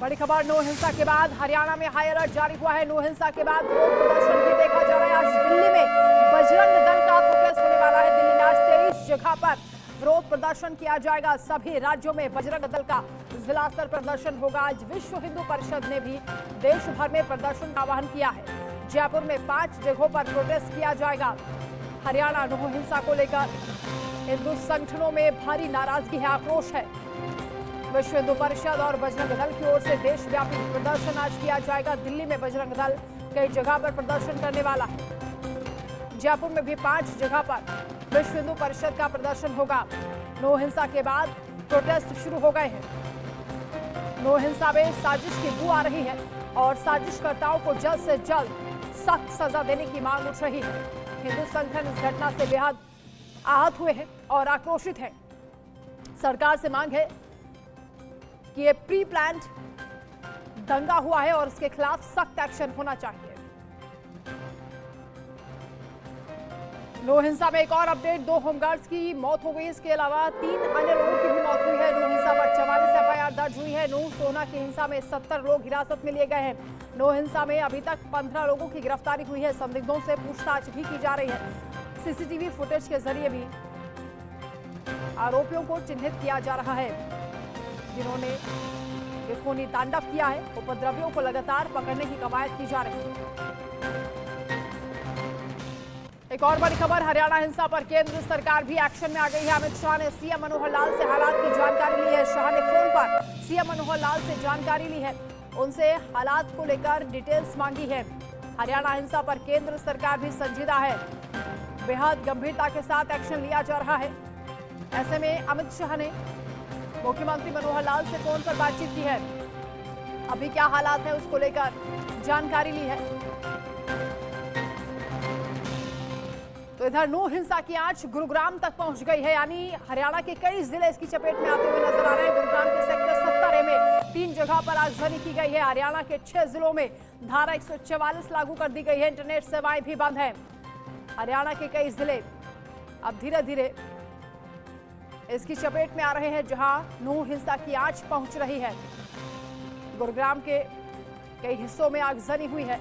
बड़ी खबर, नो हिंसा के बाद हरियाणा में हाई अलर्ट जारी हुआ है। नो हिंसा के बाद विरोध प्रदर्शन भी देखा जा रहा है। आज दिल्ली में बजरंग दल का प्रोटेस्ट होने वाला है। दिल्ली में आज 23 जगह पर विरोध प्रदर्शन किया जाएगा। सभी राज्यों में बजरंग दल का जिला स्तर प्रदर्शन होगा। आज विश्व हिंदू परिषद ने भी देश भर में प्रदर्शन का आह्वान किया है। जयपुर में 5 जगहों पर प्रोटेस्ट किया जाएगा। हरियाणा नो हिंसा को लेकर हिंदू संगठनों में भारी नाराजगी है, आक्रोश है। विश्व हिंदू परिषद और बजरंग दल की ओर से देशव्यापी प्रदर्शन आज किया जाएगा। दिल्ली में बजरंग दल कई जगह पर प्रदर्शन करने वाला है। जयपुर में भी 5 जगह पर विश्व हिंदू परिषद का प्रदर्शन होगा। नो हिंसा के बाद प्रोटेस्ट शुरू हो गए हैं। नो हिंसा में साजिश की बू आ रही है और साजिशकर्ताओं को जल्द से जल्द सख्त सजा देने की मांग उठ रही है। हिंदू संगठन इस घटना से बेहद आहत हुए हैं और आक्रोशित हैं। सरकार से मांग है कि ये प्री प्लान्ड दंगा हुआ है और इसके खिलाफ सख्त एक्शन होना चाहिए। नो हिंसा में एक और अपडेट, 2 होमगार्ड्स की मौत हो गई। इसके अलावा 3 अन्य लोगों की भी मौत हुई है। नो हिंसा पर 44 एफआईआर दर्ज हुई है। नो सोना की हिंसा में 70 लोग हिरासत में लिए गए हैं। नो हिंसा में अभी तक 15 लोगों की गिरफ्तारी हुई है। संदिग्धों से पूछताछ भी की जा रही है। सीसीटीवी फुटेज के जरिए भी आरोपियों को चिन्हित किया जा रहा है जिन्होंने ये खूनी तांडव किया है। उपद्रवियों को लगातार पकड़ने की कवायद की जा रही है। एक और बड़ी खबर, हरियाणा हिंसा पर केंद्र सरकार भी एक्शन में आ गई है। अमित शाह ने सीएम मनोहर लाल से हालात की जानकारी ली है। शाह ने फोन पर सीएम मनोहर लाल से जानकारी ली है, उनसे हालात को लेकर डिटेल्स मांगी है। हरियाणा हिंसा पर केंद्र सरकार भी संजीदा है। बेहद गंभीरता के साथ एक्शन लिया जा रहा है। ऐसे में अमित शाह ने मुख्यमंत्री मनोहर लाल से फोन पर बातचीत की है। अभी क्या हालात है उसको लेकर जानकारी ली है। तो इधर नो हिंसा की आंच गुरुग्राम तक पहुंच गई है, यानी हरियाणा के कई जिले इसकी चपेट में आते हुए नजर आ रहे हैं। गुरुग्राम के सेक्टर 70A में 3 जगह पर आगजनी की गई है। हरियाणा के 6 जिलों में धारा 144 लागू कर दी गई है। इंटरनेट सेवाएं भी बंद है। हरियाणा के कई जिले अब धीरे धीरे इसकी चपेट में आ रहे हैं, जहां नो हिंसा की आंच पहुंच रही है। गुरुग्राम के कई हिस्सों में आगजनी हुई है।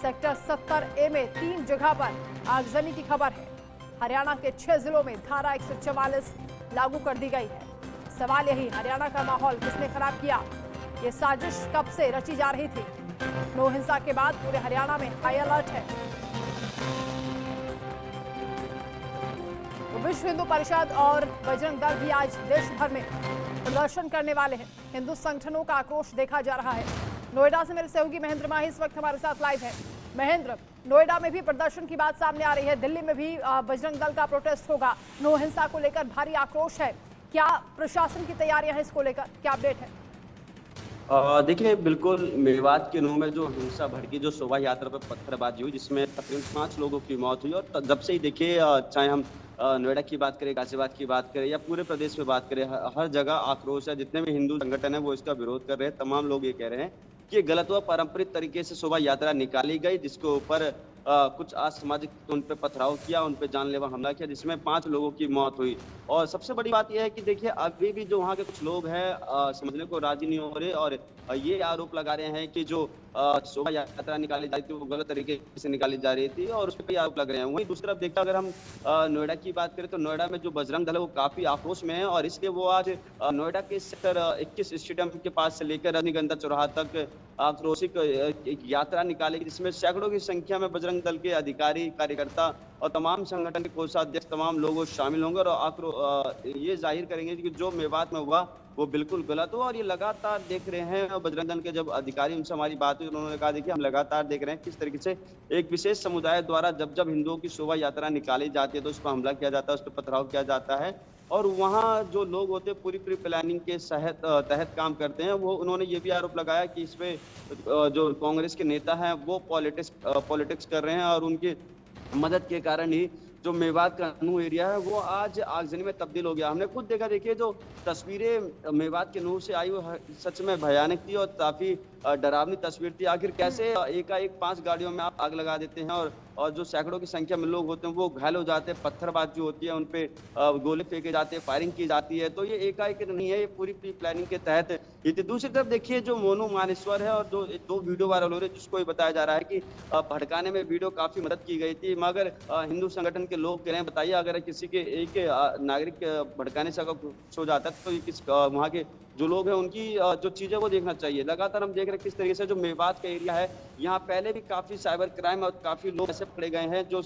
सेक्टर 70A में 3 जगह पर आगजनी की खबर है। हरियाणा के 6 जिलों में धारा 144 लागू कर दी गई है। सवाल यही, हरियाणा का माहौल किसने खराब किया? ये साजिश कब से रची जा रही थी? नो हिंसा के बाद पूरे हरियाणा में हाई अलर्ट है। विश्व हिंदू परिषद और बजरंग दल भी आज देश भर में प्रदर्शन करने वाले हैं। हिंदू संगठनों का आक्रोश देखा जा रहा है। नोएडा से मेरे सहयोगी महेंद्र माही इस वक्त हमारे साथ लाइव है। महेंद्र, नोएडा में भी प्रदर्शन की बात सामने आ रही है। दिल्ली में भी बजरंग दल का प्रोटेस्ट होगा। नो हिंसा को लेकर भारी आक्रोश है। क्या प्रशासन की तैयारियां हैं इसको लेकर, क्या अपडेट है? देखिए, बिल्कुल मेवात के नूह में जो हिंसा भड़की, जो शोभा यात्रा पर पत्थरबाजी हुई, जिसमें तकरीबन 5 लोगों की मौत हुई, और जब से ही देखिए, चाहे हम नोएडा की बात करें, गाजियाबाद की बात करें या पूरे प्रदेश में बात करें, हर जगह आक्रोश है। जितने भी हिंदू संगठन है वो इसका विरोध कर रहे हैं। तमाम लोग ये कह रहे हैं कि ये गलत हुआ। पारंपरिक तरीके से शोभा यात्रा निकाली गई, जिसके ऊपर कुछ असामाजिक उन पे पथराव किया, उन पे जानलेवा हमला किया, जिसमें 5 लोगों की मौत हुई। और सबसे बड़ी बात यह है कि देखिए, अभी भी जो वहाँ के कुछ लोग हैं समझने को राजी नहीं हो रहे और ये आरोप लगा रहे हैं कि जो शोभा यात्रा निकाली जा रही थी वो गलत तरीके से निकाली जा रही थी, और उस पर कई आरोप लग रहे हैं। वहीं दूसरी तरफ देखा, अगर हम नोएडा की बात करें तो नोएडा में जो बजरंग दल है वो काफी आक्रोश में है, और इसलिए वो आज नोएडा के सेक्टर 21 स्टेडियम के पास से लेकर रजनीगंधा चौराहा तक आक्रोशिक एक यात्रा निकालेगी, जिसमें सैकड़ों की संख्या में बजरंग दल के अधिकारी, कार्यकर्ता और तमाम संगठन के कोषाध्यक्ष, तमाम लोग शामिल होंगे और ये जाहिर करेंगे कि जो मेवात में हुआ वो बिल्कुल गलत हुआ। और ये लगातार देख रहे हैं, बजरंग दल के जब अधिकारी उनसे हमारी बात हुई, उन्होंने कहा, देखिए, हम लगातार देख रहे हैं किस तरीके से एक विशेष समुदाय द्वारा जब जब हिंदुओं की शोभा यात्रा निकाली जाती है तो उस पर हमला किया जाता है, उस पर पथराव किया जाता है, और वहाँ जो लोग होते हैं पूरी प्री प्लानिंग के तहत काम करते हैं। वो उन्होंने ये भी आरोप लगाया कि इसमें जो कांग्रेस के नेता हैं वो पॉलिटिक्स कर रहे हैं, और उनकी मदद के कारण ही जो मेवात का नूह एरिया है वो आज आगजनी में तब्दील हो गया। हमने खुद देखा, देखिए, जो तस्वीरें मेवात के नूह से आई वो सच में भयानक थी और काफी डरावनी तस्वीर थी। आखिर कैसे एकाएक 5 गाड़ियों में आप आग लगा देते हैं और जो सैकड़ों की संख्या में लोग होते हैं वो घायल हो जाते हैं, पत्थरबाजी होती है, उन पे गोले फेंके जाते हैं, फायरिंग की जाती है। तो ये एकाएक नहीं है, ये पूरी प्री प्लानिंग के तहत ये थी। दूसरी तरफ देखिए जो मोनू मानेश्वर है और जो 2 वीडियो वायरल हो रहे हैं, जिसको ये बताया जा रहा है कि भड़काने में वीडियो काफ़ी मदद की गई थी, मगर हिंदू संगठन के लोग कह रहे हैं, बताइए अगर किसी के एक नागरिक के भड़काने से अगर कुछ हो जाता है तो ये वहाँ के जो लोग हैं उनकी जो चीज़ें वो देखना चाहिए। लगातार हम देख रहे हैं किस तरीके से जो मेवात का एरिया है, यहाँ पहले भी काफ़ी साइबर क्राइम और काफ़ी लोग ऐसे पकड़े गए हैं जो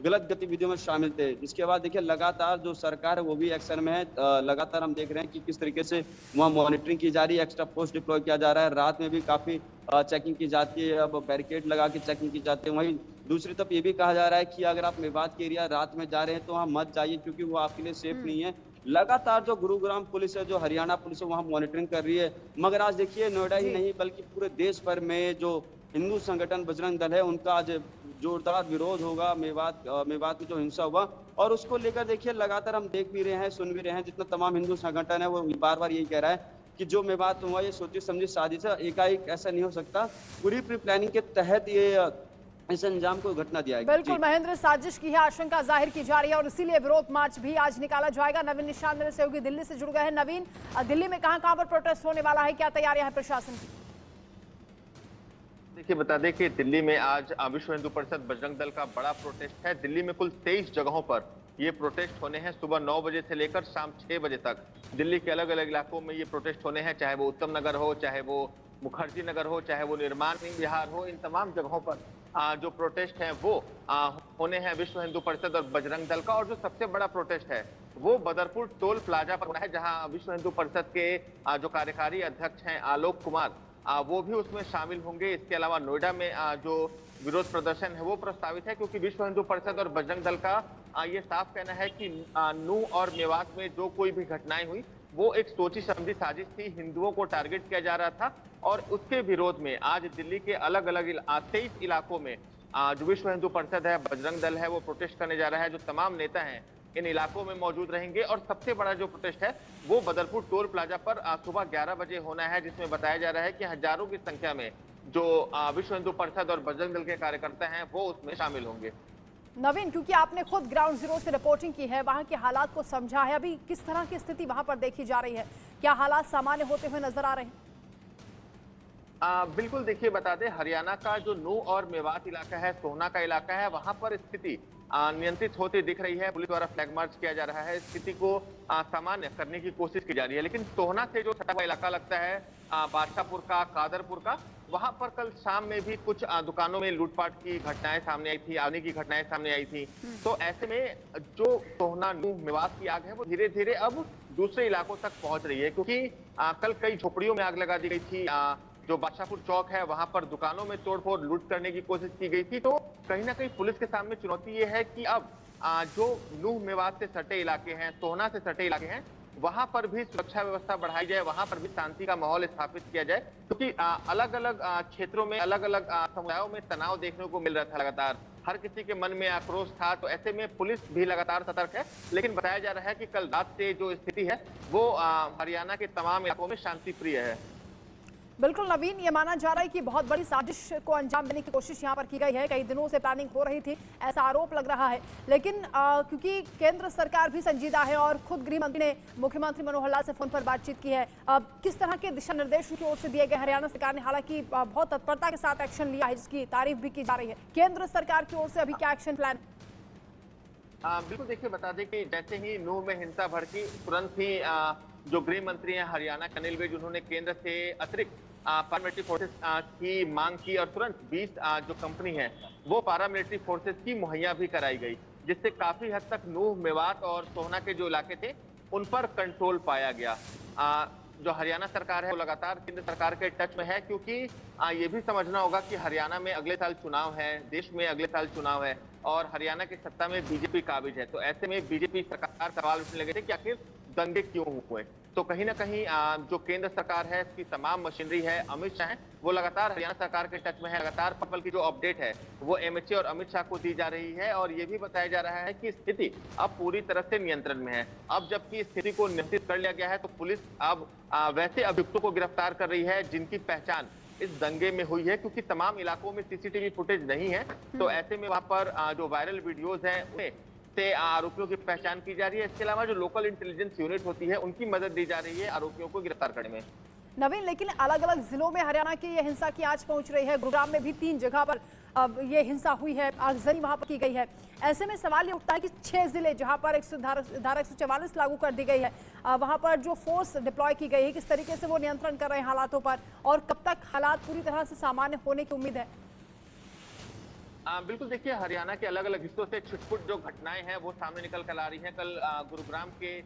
गलत गतिविधियों में शामिल थे। जिसके बाद देखिए लगातार जो सरकार है वो भी एक्शन में है। लगातार हम देख रहे हैं कि किस तरीके से वहाँ मॉनिटरिंग की जा रही है, एक्स्ट्रा फोर्स डिप्लॉय किया जा रहा है, रात में भी काफ़ी चेकिंग की जाती है, अब बैरिकेड लगा के चेकिंग की जाती है। वहीं दूसरी तरफ ये भी कहा जा रहा है कि अगर आप मेवात के एरिया रात में जा रहे हैं तो वहाँ मत जाइए, क्योंकि वो आपके लिए सेफ नहीं है। लगातार जो गुरुग्राम पुलिस है, जो हरियाणा पुलिस है, वहाँ मॉनिटरिंग कर रही है। मगर आज देखिए नोएडा ही जी नहीं बल्कि पूरे देश भर में जो हिंदू संगठन बजरंग दल है उनका आज जोरदार विरोध होगा मेवात में जो हिंसा हुआ, और उसको लेकर देखिए लगातार हम देख भी रहे हैं, सुन भी रहे हैं। जितना तमाम हिंदू संगठन है वो बार बार यही कह रहा है कि जो मेवात हुआ ये सोची समझी साजिश है, एकाएक ऐसा नहीं हो सकता। पूरी प्री प्लानिंग के तहत ये इस अंजाम को घटना दिया है। बिल्कुल महेंद्र, साजिश की है आशंका जाहिर की जा रही है और इसीलिए विरोध मार्च भी आज निकाला जाएगा। नवीन निशान मेरे सहयोगी दिल्ली से जुड़ गए हैं। नवीन, दिल्ली में कहां पर प्रोटेस्ट होने वाला है, क्या तैयारियां हैं प्रशासन की? देखिए बता दें कि दिल्ली में आज विश्व हिंदू परिषद बजरंग दल का बड़ा प्रोटेस्ट है। दिल्ली में कुल 23 जगहों पर ये प्रोटेस्ट होने हैं, सुबह 9 बजे से लेकर शाम 6 बजे तक। दिल्ली के अलग अलग इलाकों में ये प्रोटेस्ट होने हैं, चाहे वो उत्तम नगर हो, चाहे वो मुखर्जी नगर हो, चाहे वो निर्माण विहार हो। इन तमाम जगहों पर जो प्रोटेस्ट है वो होने हैं विश्व हिंदू परिषद और बजरंग दल का। और जो सबसे बड़ा प्रोटेस्ट है वो बदरपुर टोल प्लाजा पर होना है, जहां विश्व हिंदू परिषद के जो कार्यकारी अध्यक्ष हैं आलोक कुमार, वो भी उसमें शामिल होंगे। इसके अलावा नोएडा में जो विरोध प्रदर्शन है वो प्रस्तावित है, क्योंकि विश्व हिंदू परिषद और बजरंग दल का ये साफ कहना है कि नूह और मेवात में जो कोई भी घटनाएं हुई वो एक सोची समझी साजिश थी, हिंदुओं को टारगेट किया जा रहा था। और उसके विरोध में आज दिल्ली के अलग अलग 23 इलाकों में जो विश्व हिंदू परिषद है, बजरंग दल है, वो प्रोटेस्ट करने जा रहा है। जो तमाम नेता हैं इन इलाकों में मौजूद रहेंगे। और सबसे बड़ा जो प्रोटेस्ट है वो बदरपुर टोल प्लाजा पर सुबह 11 बजे होना है, जिसमें बताया जा रहा है कि हजारों की संख्या में जो विश्व हिंदू परिषद और बजरंग दल के कार्यकर्ता हैं वो उसमें शामिल होंगे। नवीन, क्योंकि आपने खुद ग्राउंड जीरो से रिपोर्टिंग की है, वहां के हालात को समझा है, अभी किस तरह की स्थिति वहां पर देखी जा रही है? क्या हालात सामान्य होते हुए नजर आ रहे हैं? बिल्कुल, देखिए बता दें हरियाणा का जो नूह और मेवात इलाका है, सोहना का इलाका है, वहां पर स्थिति नियंत्रित होती दिख रही है। पुलिस द्वारा फ्लैग मार्च किया जा रहा है, स्थिति को सामान्य करने की कोशिश की जा रही है। लेकिन सोहना से जो सटा हुआ इलाका लगता है बादशाहपुर का, कादरपुर का, वहां पर कल शाम में भी कुछ दुकानों में लूटपाट की घटनाएं सामने आई थी, आने की घटनाएं सामने आई थी। तो ऐसे में जो सोहना नूह मेवात की आग है वो धीरे धीरे अब दूसरे इलाकों तक पहुंच रही है, क्योंकि कल कई झोपड़ियों में आग लगा दी गई थी। जो बादशाहपुर चौक है वहां पर दुकानों में तोड़फोड़ लूट करने की कोशिश की गई थी। तो कहीं ना कहीं पुलिस के सामने चुनौती ये है कि अब जो नूह मेवात से सटे इलाके हैं, सोहना से सटे इलाके हैं, वहां पर भी सुरक्षा व्यवस्था बढ़ाई जाए, वहां पर भी शांति का माहौल स्थापित किया जाए, क्योंकि अलग अलग क्षेत्रों में अलग अलग समुदायों में तनाव देखने को मिल रहा था लगातार। हर किसी के मन में आक्रोश था। तो ऐसे में पुलिस भी लगातार सतर्क है। लेकिन बताया जा रहा है कि कल रात से जो स्थिति है वो हरियाणा के तमाम इलाकों में शांति प्रिय है। बिल्कुल नवीन, ये माना जा रहा है कि बहुत बड़ी साजिश को अंजाम देने की कोशिश यहाँ पर की गई है, कई दिनों से प्लानिंग हो रही थी, ऐसा आरोप लग रहा है। लेकिन क्योंकि केंद्र सरकार भी संजीदा है और खुद गृह मंत्री ने मुख्यमंत्री मनोहर लाल से फोन पर बातचीत की है, किस तरह के दिशा निर्देश उनकी ओर से दिए गए? हरियाणा सरकार ने हालांकि बहुत तत्परता के साथ एक्शन लिया है, जिसकी तारीफ भी की जा रही है। केंद्र सरकार की ओर से अभी क्या एक्शन प्लान? बिल्कुल, देखिए बता दें कि जैसे ही नूह में हिंसा भड़की, तुरंत ही जो गृह मंत्री हैं हरियाणा के अनिल विज, उन्होंने केंद्र से अतिरिक्त पैरामिलिट्री फोर्सेस की मांग की और तुरंत 20 जो कंपनी है वो पैरामिलिट्री फोर्सेस की मुहैया भी कराई गई, जिससे काफी हद तक नूह मेवात और सोहना के जो इलाके थे उन पर कंट्रोल पाया गया। जो हरियाणा सरकार है वो लगातार केंद्र सरकार के टच में है, क्योंकि ये भी समझना होगा कि हरियाणा में अगले साल चुनाव है, देश में अगले साल चुनाव है और हरियाणा की सत्ता में बीजेपी काबिज है। तो ऐसे में बीजेपी सरकार सवाल उठने लगे थे कि आखिर दंगे क्यों हुए। तो कहीं ना कहीं जो केंद्र सरकार है, इसकी तमाम मशीनरी है, अमित शाह है, वो लगातार हरियाणा सरकार के टच में है। लगातार पल की जो अपडेट है वो एमएचए और अमित शाह को दी जा रही है और ये भी बताया जा रहा है कि स्थिति अब पूरी तरह से नियंत्रण में है। अब जबकि स्थिति को नियंत्रित कर लिया गया है तो पुलिस अब वैसे अभियुक्तों को गिरफ्तार कर रही है जिनकी पहचान इस दंगे में हुई है, क्योंकि तमाम इलाकों में सीसीटीवी फुटेज नहीं है। तो ऐसे में वहां पर जो वायरल वीडियोज हैं उनमें से आरोपियों की पहचान की जा रही है। इसके अलावा जो लोकल इंटेलिजेंस यूनिट होती है उनकी मदद दी जा रही है आरोपियों को गिरफ्तार करने में। नवीन, लेकिन अलग अलग जिलों में हरियाणा की ये हिंसा की आंच पहुंच रही है। गुरुग्राम में भी 3 जगह पर अब ये हिंसा हुई है, आगजनी वहां पर की गई है। ऐसे में सवाल ये उठता है कि 6 जिले जहां पर धारा 144 लागू कर दी गई है, वहां पर जो फोर्स डिप्लॉय की गई है, किस तरीके से वो नियंत्रण कर रहे हैं हालातों पर, और कब तक हालात पूरी तरह से सामान्य होने की उम्मीद है? बिल्कुल, देखिए हरियाणा के अलग अलग हिस्सों से छिटपुट जो घटनाएं हैं वो सामने निकल कर आ रही हैं। कल गुरुग्राम के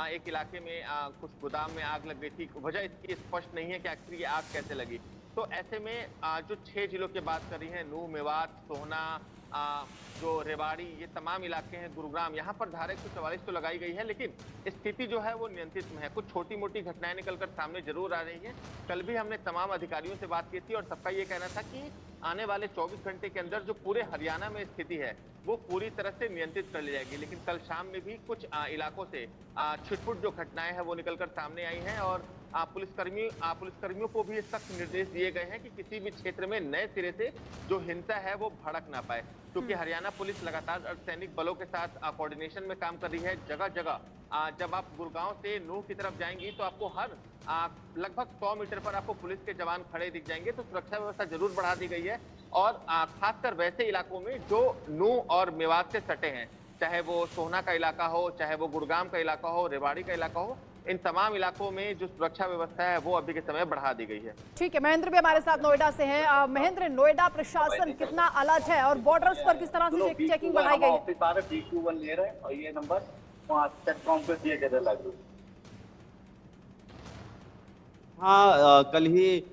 एक इलाके में कुछ गोदाम में आग लग गई थी। वजह इसकी स्पष्ट नहीं है कि आखिर ये आग कैसे लगी। तो ऐसे में जो 6 जिलों की बात कर रही हैं, नूह, मेवात, सोहना, जो रेवाड़ी, ये तमाम इलाके हैं, गुरुग्राम, यहाँ पर धारा 144 तो लगाई गई है, लेकिन स्थिति जो है वो नियंत्रित में है। कुछ छोटी मोटी घटनाएं निकलकर सामने जरूर आ रही हैं। कल भी हमने तमाम अधिकारियों से बात की थी और सबका ये कहना था कि आने वाले 24 घंटे के अंदर जो पूरे हरियाणा में स्थिति है वो पूरी तरह से नियंत्रित कर ली जाएगी। लेकिन कल शाम में भी कुछ इलाकों से छिटपुट जो घटनाएं हैं वो निकलकर सामने आई हैं और पुलिसकर्मियों को भी सख्त निर्देश दिए गए हैं कि किसी भी क्षेत्र में नए सिरे से जो हिंसा है वो भड़क ना पाए, क्योंकि हरियाणा पुलिस लगातार अर्धसैनिक बलों के साथ कोऑर्डिनेशन में काम कर रही है। जगह जगह जब आप गुड़गांव से नूह की तरफ जाएंगी तो आपको हर लगभग 100 मीटर पर आपको पुलिस के जवान खड़े दिख जाएंगे। तो सुरक्षा व्यवस्था जरूर बढ़ा दी गई है और खासकर वैसे इलाकों में जो नूह और मेवात से सटे हैं, चाहे वो सोहना का इलाका हो, चाहे वो गुड़गांव का इलाका हो, रेवाड़ी का इलाका हो, इन तमाम इलाकों में जो सुरक्षा व्यवस्था है वो अभी के समय बढ़ा दी गई है। ठीक है, महेंद्र भी हमारे साथ नोएडा से हैं। महेंद्र, नोएडा प्रशासन कितना अलर्ट है और बॉर्डर्स पर किस तरह से चेकिंग बढ़ाई गई है? सारे D21 ले रहे हैं और ये नंबर वहाँ चेक काउंट पे दिए गए लागू। हाँ, कल ही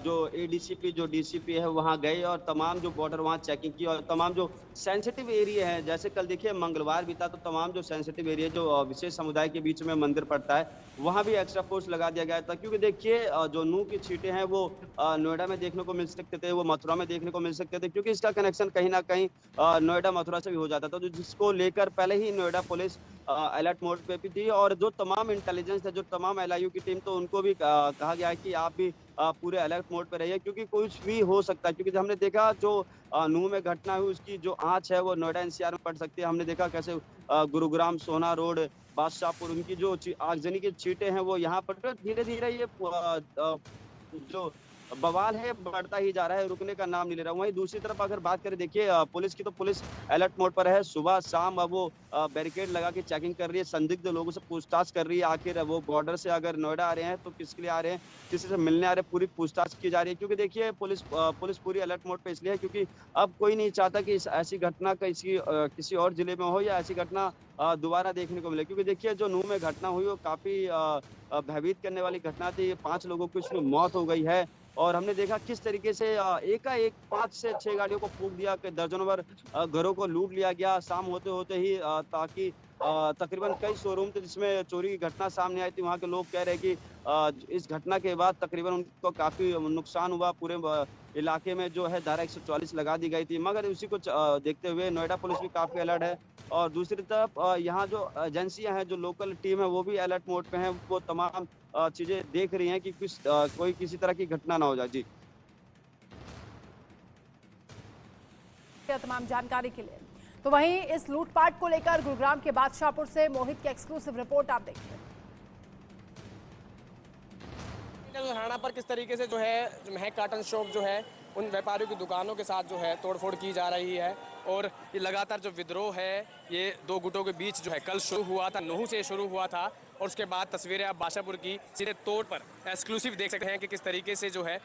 जो एडीसीपी जो डीसीपी है वहाँ गए और तमाम जो बॉर्डर वहाँ चेकिंग की और तमाम जो सेंसिटिव एरिया है, जैसे कल देखिए मंगलवार भी था, तो तमाम जो सेंसिटिव एरिया जो विशेष समुदाय के बीच में मंदिर पड़ता है वहाँ भी एक्स्ट्रा फोर्स लगा दिया गया था। क्योंकि देखिए जो नूह की छींटें हैं वो नोएडा में देखने को मिल सकते थे, वो मथुरा में देखने को मिल सकते थे, क्योंकि इसका कनेक्शन कहीं ना कहीं नोएडा मथुरा से भी हो जाता था, तो जिसको लेकर पहले ही नोएडा पुलिस अलर्ट मोड पे भी थी। और जो तमाम इंटेलिजेंस है, जो तमाम LIU की टीम, तो उनको भी कहा गया है कि आप भी पूरे अलर्ट मोड पे रहिए, क्योंकि कुछ भी हो सकता है। क्योंकि हमने देखा जो नूह में घटना हुई उसकी जो आंच है वो नोएडा NCR में पड़ सकती है। हमने देखा कैसे गुरुग्राम, सोहना रोड, बादशाहपुर, उनकी जो आगजनी की छींटें हैं वो यहाँ पर धीरे धीरे ये जो बवाल है बढ़ता ही जा रहा है, रुकने का नाम नहीं ले रहा। वहीं दूसरी तरफ अगर बात करें, देखिए पुलिस की, तो पुलिस अलर्ट मोड पर है। सुबह शाम अब वो बैरिकेड लगा के चेकिंग कर रही है, संदिग्ध लोगों से पूछताछ कर रही है, आखिर वो बॉर्डर से अगर नोएडा आ रहे हैं तो किसके लिए आ रहे हैं, किसी से मिलने आ रहे हैं, पूरी पूछताछ की जा रही है। क्योंकि देखिए पुलिस पूरी अलर्ट मोड पर इसलिए है क्योंकि अब कोई नहीं चाहता कि ऐसी घटना किसी और जिले में हो या ऐसी घटना दोबारा देखने को मिले। क्योंकि देखिए जो नूह में घटना हुई वो काफी भयभीत करने वाली घटना थी। 5 लोगों की उसमें मौत हो गई है और हमने देखा किस तरीके से एकाएक 5 से 6 गाड़ियों को फूंक दिया, कि दर्जनों भर घरों को लूट लिया गया शाम होते होते ही। ताकि तकरीबन कई शोरूम थे जिसमें चोरी की घटना सामने आई थी। वहाँ के लोग कह रहे हैं कि इस घटना के बाद तकरीबन उनको काफी नुकसान हुआ। पूरे इलाके में जो है धारा 144 लगा दी गई थी, मगर उसी को देखते हुए नोएडा पुलिस भी काफी अलर्ट है। और दूसरी तरफ यहाँ जो एजेंसियां हैं, जो लोकल टीम है, वो भी अलर्ट मोड पे हैं। वो तमाम चीजें देख रही हैं कि कोई किसी तरह की घटना ना हो जाए। जी, तमाम जानकारी के लिए। तो वहीं इस लूटपाट को लेकर गुरुग्राम के बादशाहपुर से मोहित की एक्सक्लूसिव रिपोर्ट आप देखिए। हरियाणा पर किस तरीके से जो महक काटन शॉप जो है उन व्यापारियों की दुकानों के साथ जो है तोड़फोड़ की जा रही है। और ये लगातार जो विद्रोह है ये 2 गुटों के बीच जो है कल शुरू हुआ था, नूह से शुरू हुआ था। और उसके बाद तस्वीरें आप बादशाहपुर की सीधे तौर पर एक्सक्लूसिव देख सकते हैं कि किस तरीके से जो है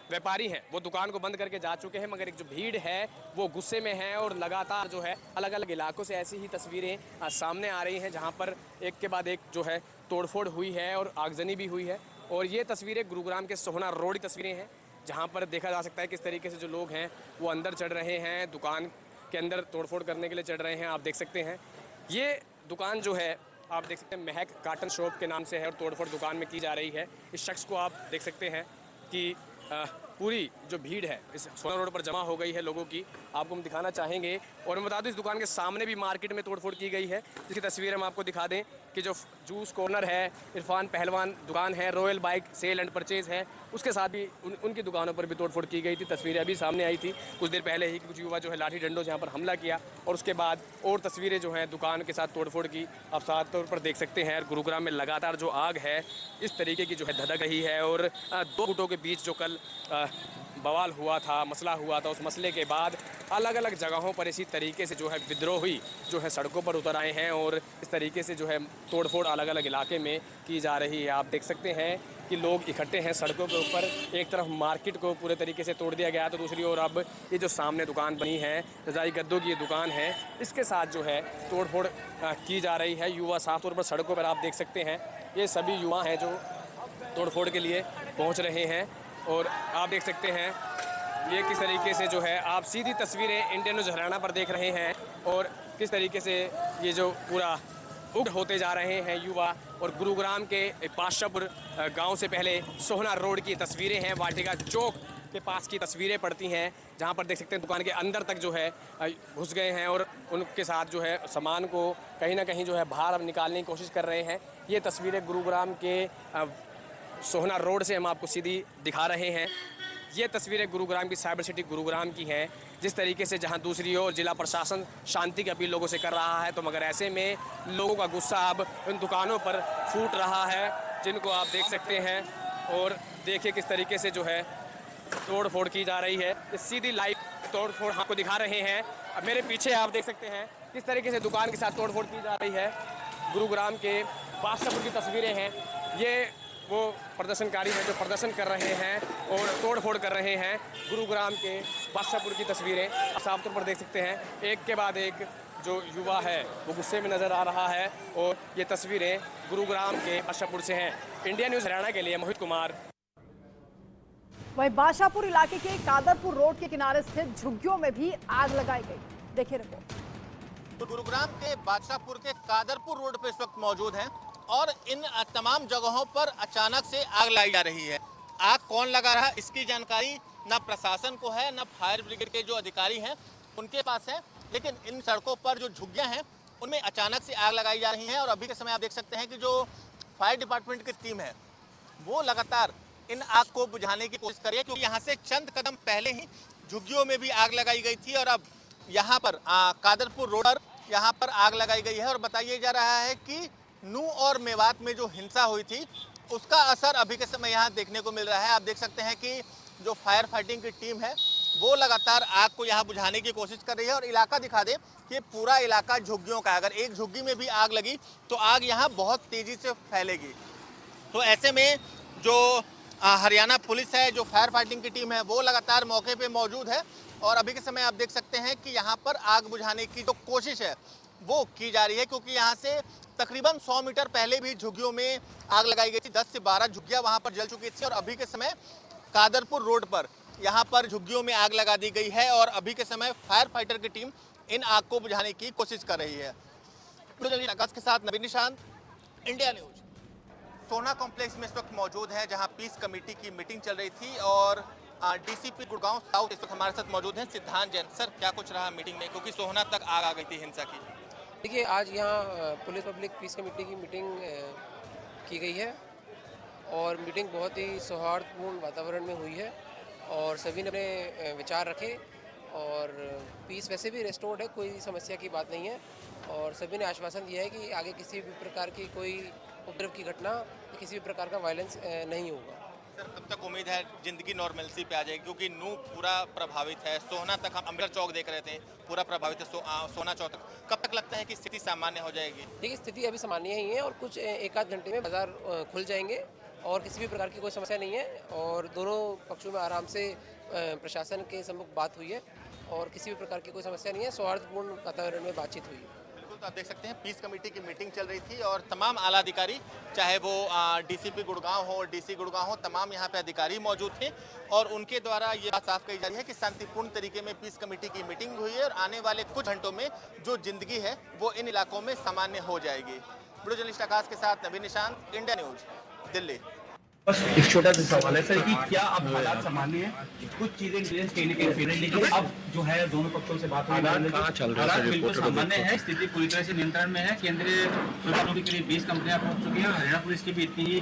व्यापारी हैं वो दुकान को बंद करके जा चुके हैं, मगर एक जो भीड़ है वो गुस्से में है। और लगातार जो है अलग अलग इलाकों से ऐसी ही तस्वीरें सामने आ रही हैं जहाँ पर एक के बाद एक जो है तोड़फोड़ हुई है और आगजनी भी हुई है। और ये तस्वीरें गुरुग्राम के सोहना रोड की तस्वीरें हैं, जहाँ पर देखा जा सकता है किस तरीके से जो लोग हैं वो अंदर चढ़ रहे हैं, दुकान के अंदर तोड़फोड़ करने के लिए चढ़ रहे हैं। आप देख सकते हैं ये दुकान जो है आप देख सकते हैं महक काटन शॉप के नाम से है और तोड़फोड़ दुकान में की जा रही है। इस शख्स को आप देख सकते हैं कि पूरी जो भीड़ है इस सोना रोड पर जमा हो गई है लोगों की, आपको हम दिखाना चाहेंगे। और मैं बता दूं इस दुकान के सामने भी मार्केट में तोड़फोड़ की गई है, जिसकी तस्वीर हम आपको दिखा दें कि जो जूस कॉर्नर है, इरफान पहलवान दुकान है, royal bike sale and purchase है, उसके साथ भी उनकी दुकानों पर भी तोड़फोड़ की गई थी। तस्वीरें अभी सामने आई थी कुछ देर पहले ही, कुछ युवा जो है लाठी डंडों से यहाँ पर हमला किया और उसके बाद और तस्वीरें जो हैं दुकान के साथ तोड़फोड़ की आप साफ तौर पर देख सकते हैं। गुरुग्राम में लगातार जो आग है इस तरीके की जो है धधक रही है और दो गुटों के बीच जो कल बवाल हुआ था, मसला हुआ था, उस मसले के बाद अलग अलग जगहों पर इसी तरीके से जो है विद्रोही जो है सड़कों पर उतर आए हैं और इस तरीके से जो है तोड़फोड़ अलग अलग इलाके में की जा रही है। आप देख सकते हैं कि लोग इकट्ठे हैं सड़कों के ऊपर। एक तरफ मार्केट को पूरे तरीके से तोड़ दिया गया तो दूसरी ओर अब ये जो सामने दुकान बनी है, रजाई गद्दों की ये दुकान है, इसके साथ जो है तोड़फोड़ की जा रही है। युवा साफ तौर पर सड़कों पर आप देख सकते हैं, ये सभी युवा हैं जो तोड़फोड़ के लिए पहुँच रहे हैं और आप देख सकते हैं ये किस तरीके से जो है आप सीधी तस्वीरें इंडियन न्यूज़ हरियाणा पर देख रहे हैं और किस तरीके से ये जो पूरा उग्र होते जा रहे हैं युवा। और गुरुग्राम के बादशाहपुर गांव से पहले सोहना रोड की तस्वीरें हैं, वाटिका चौक के पास की तस्वीरें पड़ती हैं जहां पर देख सकते हैं दुकान के अंदर तक जो है घुस गए हैं और उनके साथ जो है सामान को कहीं ना कहीं जो है बाहर निकालने की कोशिश कर रहे हैं। ये तस्वीरें गुरुग्राम के सोहना रोड से हम आपको सीधी दिखा रहे हैं। ये तस्वीरें गुरुग्राम की साइबर सिटी गुरुग्राम की हैं, जिस तरीके से जहां दूसरी ओर जिला प्रशासन शांति की अपील लोगों से कर रहा है तो मगर ऐसे में लोगों का गुस्सा अब इन दुकानों पर फूट रहा है जिनको आप देख सकते हैं। और देखिए किस तरीके से जो है तोड़ फोड़ की जा रही है। ये सीधी लाइव तोड़ फोड़ आपको दिखा रहे हैं। अब मेरे पीछे आप देख सकते हैं किस तरीके से दुकान के साथ तोड़ फोड़ की जा रही है। गुरुग्राम के बादशाहपुर की तस्वीरें हैं, ये वो प्रदर्शनकारी हैं जो प्रदर्शन कर रहे हैं और तोड़ फोड़ कर रहे हैं। गुरुग्राम के बादशाहपुर की तस्वीरें साफ तौर पर देख सकते हैं। एक के बाद एक जो युवा है वो गुस्से में नज़र आ रहा है और ये तस्वीरें गुरुग्राम के बादशाहपुर से हैं। इंडिया न्यूज़ हरियाणा के लिए मोहित कुमार। वहीं बादशाहपुर इलाके के कादरपुर रोड के किनारे स्थित झुग्गियों में भी आग लगाई गई। देखिए रिपोर्ट। तो गुरुग्राम के बादशाहपुर के कादरपुर रोड पर इस वक्त मौजूद हैं और इन तमाम जगहों पर अचानक से आग लाई जा रही है। आग कौन लगा रहा है इसकी जानकारी ना प्रशासन को है, ना फायर ब्रिगेड के जो अधिकारी हैं उनके पास है, लेकिन इन सड़कों पर जो झुग्गियां हैं उनमें अचानक से आग लगाई जा रही है। और अभी के समय आप देख सकते हैं कि जो फायर डिपार्टमेंट की टीम है वो लगातार इन आग को बुझाने की कोशिश कर रही है, क्योंकि यहाँ से चंद कदम पहले ही झुग्गियों में भी आग लगाई गई थी और अब यहाँ पर कादरपुर रोड पर यहाँ पर आग लगाई गई है। और बताया जा रहा है कि नू और मेवात में जो हिंसा हुई थी उसका असर अभी के समय यहाँ देखने को मिल रहा है। आप देख सकते हैं कि जो फायर फाइटिंग की टीम है वो लगातार आग को यहाँ बुझाने की कोशिश कर रही है। और इलाका दिखा दे कि पूरा इलाका झुग्गियों का, अगर एक झुग्गी में भी आग लगी तो आग यहाँ बहुत तेजी से फैलेगी। तो ऐसे में जो हरियाणा पुलिस है, जो फायर फाइटिंग की टीम है वो लगातार मौके पे मौजूद है और अभी के समय आप देख सकते हैं कि यहाँ पर आग बुझाने की जो कोशिश है वो की जा रही है, क्योंकि यहाँ से तकरीबन 100 मीटर पहले भी झुग्गियों में आग लगाई गई थी। 10 से 12 झुग्गियाँ वहाँ पर जल चुकी थी और अभी के समय कादरपुर रोड पर यहाँ पर झुग्गियों में आग लगा दी गई है और अभी के समय फायर फाइटर की टीम इन आग को बुझाने की कोशिश कर रही है। आकाश के साथ नवीन निशांत, इंडिया न्यूज। सोना कॉम्प्लेक्स में इस वक्त मौजूद है जहाँ पीस कमेटी की मीटिंग चल रही थी और डीसीपी गुड़गांव साउथ इस वक्त हमारे साथ मौजूद हैं सिद्धांत जैन। सर क्या कुछ रहा मीटिंग में, क्योंकि सोहना तक आग आ गई थी हिंसा की? देखिए आज यहाँ पुलिस पब्लिक पीस कमेटी की मीटिंग की गई है और मीटिंग बहुत ही सौहार्दपूर्ण वातावरण में हुई है और सभी ने अपने विचार रखे और पीस वैसे भी रेस्टोर्ड है, कोई समस्या की बात नहीं है और सभी ने आश्वासन दिया है कि आगे किसी भी प्रकार की कोई उपद्रव की घटना, किसी भी प्रकार का वायलेंस नहीं होगा। सर कब तक उम्मीद है जिंदगी नॉर्मलसी पे आ जाएगी, क्योंकि नू पूरा प्रभावित है, सोहना तक हम अम्बेडकर चौक देख रहे थे पूरा प्रभावित है, सोहना चौक तक कब तक लगता है कि स्थिति सामान्य हो जाएगी? देखिए स्थिति अभी सामान्य ही है और कुछ एक आध घंटे में बाजार खुल जाएंगे और किसी भी प्रकार की कोई समस्या नहीं है और दोनों पक्षों में आराम से प्रशासन के सम्मुख बात हुई है और किसी भी प्रकार की कोई समस्या नहीं है, सौहार्दपूर्ण वातावरण में बातचीत हुई है। तो आप देख सकते हैं पीस कमेटी की मीटिंग चल रही थी और तमाम आला अधिकारी, चाहे वो डीसीपी गुड़गांव हो, डीसी गुड़गांव हो, तमाम यहाँ पे अधिकारी मौजूद थे और उनके द्वारा ये बात साफ कही जा रही है कि शांतिपूर्ण तरीके में पीस कमेटी की मीटिंग हुई है और आने वाले कुछ घंटों में जो जिंदगी है वो इन इलाकों में सामान्य हो जाएगी। वीडियो जर्नलिस्ट आकाश के साथ नवीन निशांत, इंडिया न्यूज, दिल्ली। बस एक छोटा सा सवाल है सर कि क्या अब हालात सामान्य हैं? कुछ चीजें इंटेलिजेंस कहीं ना कहीं फेल है, लेकिन अब जो है दोनों पक्षों से बात हालात बिल्कुल सामान्य है, स्थिति पूरी तरह से नियंत्रण में है। केंद्रीय सुरक्षा की करीब 20 कंपनियां पहुंच चुकी हैं, हरियाणा पुलिस की भी इतनी ही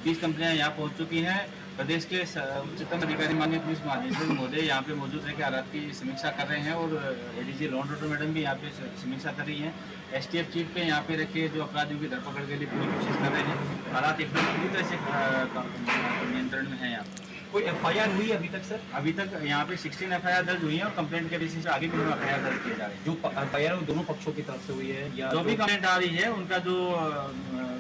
20 कंपनियां यहाँ पहुंच चुकी हैं। प्रदेश के उच्चतम अधिकारी माननीय पुलिस महानिदेशक महोदय यहाँ पे मौजूद रह के हालात की समीक्षा कर रहे हैं और ADG law and order madam भी यहाँ पे समीक्षा कर रही हैं। एसटीएफ चीफ पे यहाँ पे रखे जो अपराधियों की धरपकड़ के लिए पूरी कोशिश कर रहे हैं। हालात एकदम पूरी तरह से नियंत्रण में है। यहाँ कोई एफआईआर हुई अभी तक सर? अभी तक यहाँ पे 16 एफआईआर दर्ज हुई है और कंप्लेंट के बेसिस पे आगे भी एफआईआर दर्ज किए जा रहे हैं। जो एफआईआर वो दोनों पक्षों की तरफ से हुई है या जो भी कंप्लेंट आ रही है उनका जो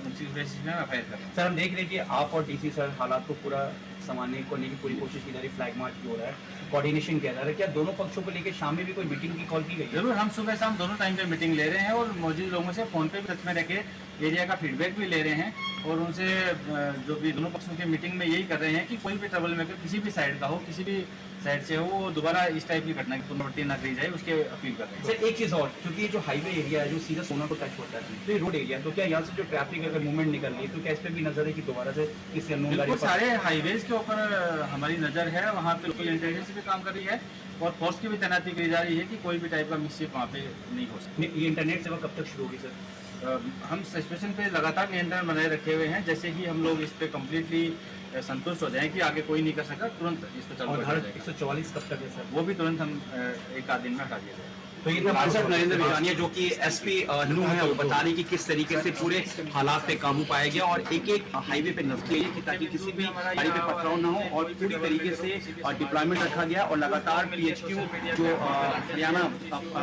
उसी बेसिस में एफआईआर कर रहे हैं। सर हम देख रहे हैं कि आप और डीसी सर हालात को पूरा सामान्य करने की पूरी कोशिश की जा रही, फ्लैग मार्च भी हो रहा है, कोऑर्डिनेशन किया जा रहा है। क्या दोनों पक्षों को लेकर शाम में भी कोई मीटिंग की कॉल की गई? जरूर, हम सुबह शाम दोनों टाइम पे मीटिंग ले रहे हैं और मौजूद लोगों से फोन पे भी टच में रह के एरिया का फीडबैक भी ले रहे हैं और उनसे जो भी दोनों पक्षों की मीटिंग में यही कर रहे हैं कि कोई भी ट्रबल मेकर किसी भी साइड का हो, किसी भी साइड से हो, वो दोबारा इस टाइप की घटना की पुनरावृत्ति न करी जाए, उसके अपील कर रहे हैं। सर एक चीज़ और, क्योंकि ये जो हाईवे एरिया है जो सीधा सोना को टच होता है, तो ये रोड एरिया, तो क्या यहाँ से जो ट्रैफिक अगर मूवमेंट निकल रही है तो क्या इस पर भी नजर है कि दोबारा से किसी अननोन गाड़ी बिल्कुल, सारे हाईवेज के ऊपर हमारी नज़र है, वहाँ पे लोकल इंटेलिजेंस भी काम कर रही है और फोर्स की भी तैनाती की जा रही है कि कोई भी टाइप का मिसचीफ वहाँ पे नहीं हो सकती। ये इंटरनेट सेवा कब तक शुरू होगी सर? हम सिचुएशन पे लगातार नियंत्रण बनाए रखे हुए हैं। जैसे ही हम लोग इस पे कम्प्लीटली संतुष्ट हो जाएं कि आगे कोई नहीं कर सकता, तुरंत इस पे चालू और कर हर जाएगा। 144 कब तक है सर? वो भी तुरंत हम एक आध दिन में हटा दिया जाएगा। तो ये हमारे साथ नरेंद्र बिजानिया जो कि एसपी नू है, वो बता रही कि किस तरीके से पूरे हालात पे काबू पाया गया और एक एक हाईवे पे नजर है कि ताकि किसी भी गाड़ी पे पथराव ना हो और पूरी तरीके से डिप्लॉयमेंट रखा गया और लगातार पीएचक्यू जो हरियाणा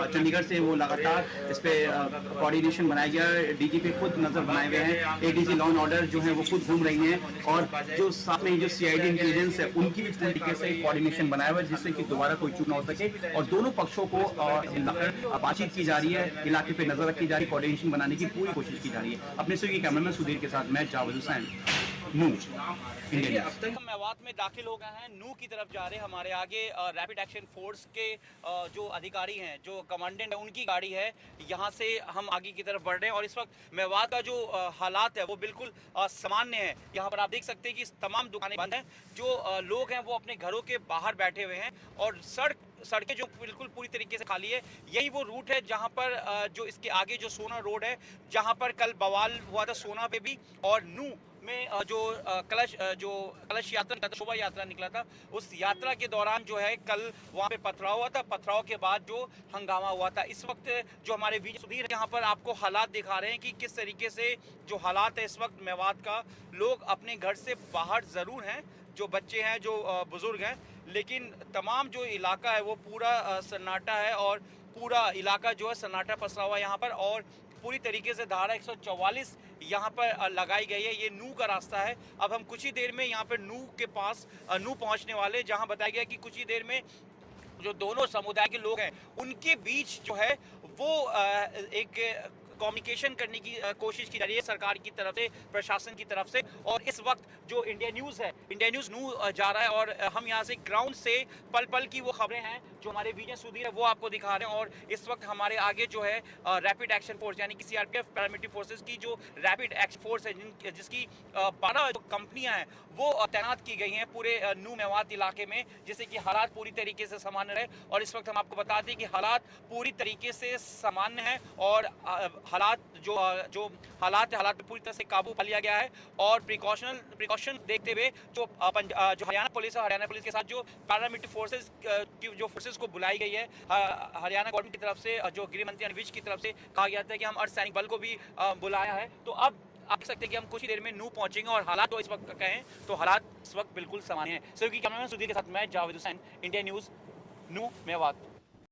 चंडीगढ़ से वो लगातार इस पे कोऑर्डिनेशन बनाया गया। डीजीपी खुद नजर बनाए गए हैं, एडीजी लॉ एंड ऑर्डर जो है वो खुद घूम रही हैं और जो साथ में जो सीआईडी इंटेलिजेंस है उनकी भी पूरी तरीके से कोऑर्डिनेशन बनाया हुआ है जिससे कि दोबारा कोई चूक ना हो सके और दोनों पक्षों को बातचीत की जा रही है, इलाके पे नजर रखी जा रही है, कोऑर्डिनेशन बनाने की पूरी कोशिश की जा रही है। अपने से कैमरामैन सुधीर के साथ मैं जावेद हुसैन, नू इंडिया। अब तक हम मेवात में दाखिल हो गए हैं, नू की तरफ जा रहे हैं। हमारे आगे रैपिड एक्शन फोर्स के जो अधिकारी हैं, जो कमांडेंट है, उनकी गाड़ी है। यहाँ से हम आगे की तरफ बढ़ रहे हैं और इस वक्त मेवात का जो हालात है वो बिल्कुल सामान्य है। यहाँ पर आप देख सकते हैं कि तमाम दुकानें बंद हैं, जो लोग हैं वो अपने घरों के बाहर बैठे हुए हैं और सड़कें जो बिल्कुल पूरी तरीके से खाली है। यही वो रूट है जहाँ पर जो इसके आगे जो सोना रोड है, जहाँ पर कल बवाल हुआ था सोना पे भी, और नू में जो कलश यात्रा शोभा यात्रा निकला था, उस यात्रा के दौरान जो है कल वहाँ पे पथराव हुआ था। पथराव के बाद जो हंगामा हुआ था। इस वक्त जो हमारे वीर सुधीर यहाँ पर आपको हालात दिखा रहे हैं कि किस तरीके से जो हालात है इस वक्त मेवात का। लोग अपने घर से बाहर ज़रूर हैं, जो बच्चे हैं, जो बुजुर्ग हैं, लेकिन तमाम जो इलाका है वो पूरा सन्नाटा है और पूरा इलाका जो है सन्नाटा पसरा हुआ है यहाँ पर। और पूरी तरीके से धारा 144 यहाँ पर लगाई गई है। ये नू का रास्ता है। अब हम कुछ ही देर में यहाँ पर नू के पास नू पहुँचने वाले, जहाँ बताया गया कि कुछ ही देर में जो दोनों समुदाय के लोग हैं उनके बीच जो है वो एक कम्युनिकेशन करने की कोशिश की जा रही है सरकार की तरफ से, प्रशासन की तरफ से। और इस वक्त जो इंडिया न्यूज़ है, इंडिया न्यूज़ नू जा रहा है और हम यहाँ से ग्राउंड से पल पल की वो खबरें हैं जो हमारे वीडियो सुधीर है वो आपको दिखा रहे हैं। और इस वक्त हमारे आगे जो है रैपिड एक्शन फोर्स यानी कि सीआरपीएफ पैरामिलिट्री फोर्सेस की जो रैपिड एक्शन फोर्स है, जिसकी 12 कंपनियाँ हैं वो तैनात की गई हैं पूरे नू मेवात इलाके में, जिससे कि हालात पूरी तरीके से सामान्य रहे। और इस वक्त हम आपको बता दें कि हालात पूरी तरीके से सामान्य हैं और हालात जो हालात पे पूरी तरह से काबू पा लिया गया है। और प्रिकॉशन देखते हुए जो हरियाणा पुलिस है, हरियाणा पुलिस के साथ जो पैरामिलिट्री फोर्सेस की जो फोर्सेस को बुलाई गई है हरियाणा गवर्नमेंट की तरफ से, जो गृह मंत्री अनिल विज की तरफ से कहा गया था कि हम अर्धसैनिक बल को भी बुलाया है। तो अब आप देख सकते हैं कि हम कुछ ही देर में नू पहुंचेंगे और हालात तो इस वक्त कहें तो हालात इस वक्त बिल्कुल सामान्य हैं। सो की कैमरामैन सुधीर के साथ मैं जावेद हुसैन, इंडिया न्यूज़, नू मेवात।